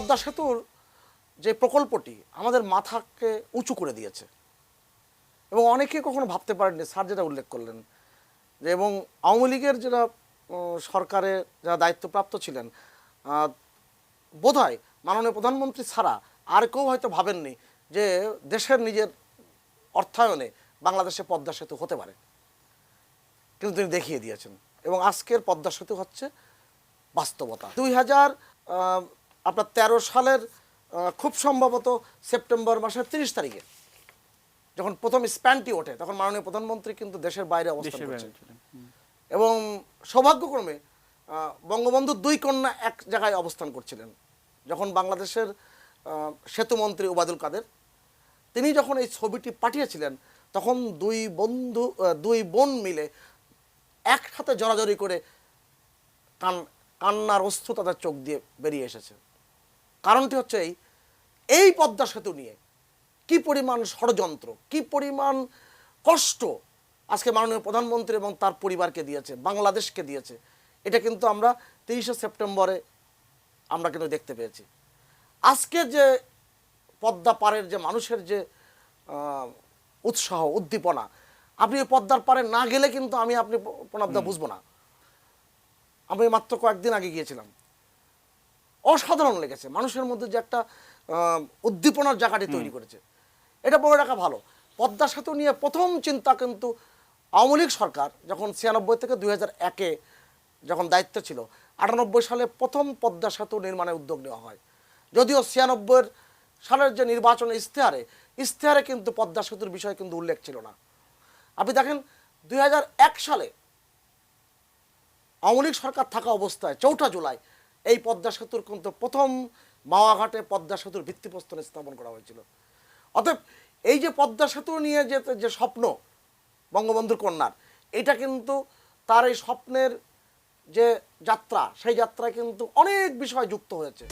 পদ্মা সেতুর যে প্রকল্পটি আমাদের মাথাকে উঁচু করে দিয়েছে এবং অনেকে কখনো ভাবতে পারেননি, স্যার যেটা উল্লেখ করলেন যে, এবং আওয়ামী লীগের যারা সরকারে যারা দায়িত্বপ্রাপ্ত ছিলেন, বোধহয় মাননীয় প্রধানমন্ত্রী ছাড়া আর কেউ হয়তো ভাবেননি যে দেশের নিজের অর্থায়নে বাংলাদেশে পদ্মা সেতু হতে পারে, কিন্তু তিনি দেখিয়ে দিয়েছেন এবং আজকের পদ্মা সেতু হচ্ছে বাস্তবতা। 2013 সালের খুব সম্ভবত সেপ্টেম্বর মাসের 30 তারিখে যখন প্রথম স্প্যানটি ওঠে, তখন মাননীয় প্রধানমন্ত্রী কিন্তু দেশের বাইরে অবস্থান করছেন এবং সৌভাগ্যক্রমে বঙ্গবন্ধুর দুই কন্যা এক জায়গায় অবস্থান করছিলেন। যখন বাংলাদেশের সেতুমন্ত্রী ওবায়দুল কাদের তিনি যখন এই ছবিটি পাঠিয়েছিলেন, তখন দুই বোন মিলে একসাথে জড়াজড়ি করে কান্নার অশ্রু তাদের চোখ দিয়ে বেরিয়ে এসেছে। কারণটি হচ্ছে এই পদ্মা সেতু নিয়ে কি পরিমাণ ষড়যন্ত্র, কি পরিমাণ কষ্ট আজকে মাননীয় প্রধানমন্ত্রী এবং তার পরিবারকে দিয়েছে, বাংলাদেশকে দিয়েছে, এটা কিন্তু আমরা 30শে সেপ্টেম্বরে আমরা কিন্তু দেখতে পেয়েছি। আজকে যে পদ্মা পাড়ের যে মানুষের যে উৎসাহ উদ্দীপনা, আপনি পদ্মার পাড়ে না গেলে কিন্তু আপনি প্রণবদা বুঝবো না। আমি মাত্র কয়েকদিন আগে গিয়েছিলাম, অসাধারণ লেগেছে। মানুষের মধ্যে যে একটা উদ্দীপনার জায়গাটি তৈরি করেছে, এটা বড় রাখা ভালো। পদ্মা সেতু নিয়ে প্রথম চিন্তা কিন্তু আওয়ামী লীগ সরকার যখন 96 থেকে 2001-এ যখন দায়িত্ব ছিল, 98 সালে প্রথম পদ্মা সেতু নির্মাণের উদ্যোগ নেওয়া হয়। যদিও 96 সালের যে নির্বাচনের ইশতেহারে কিন্তু পদ্মা সেতুর বিষয়ে কিন্তু উল্লেখ ছিল না। আপনি দেখেন 2001 সালে আওয়ামী লীগ সরকার থাকা অবস্থায় 4 জুলাই এই পদ্মা সেতুর কিন্তু প্রথম মাওয়াঘাটে পদ্মা সেতুর ভিত্তিপ্রস্তর স্থাপন করা হয়েছিল। অতএব এই যে পদ্মা সেতু নিয়ে যে স্বপ্ন বঙ্গবন্ধুর কন্যার, এটা কিন্তু তার এই স্বপ্নের যে যাত্রা, সেই যাত্রায় কিন্তু অনেক বিষয় যুক্ত হয়েছে।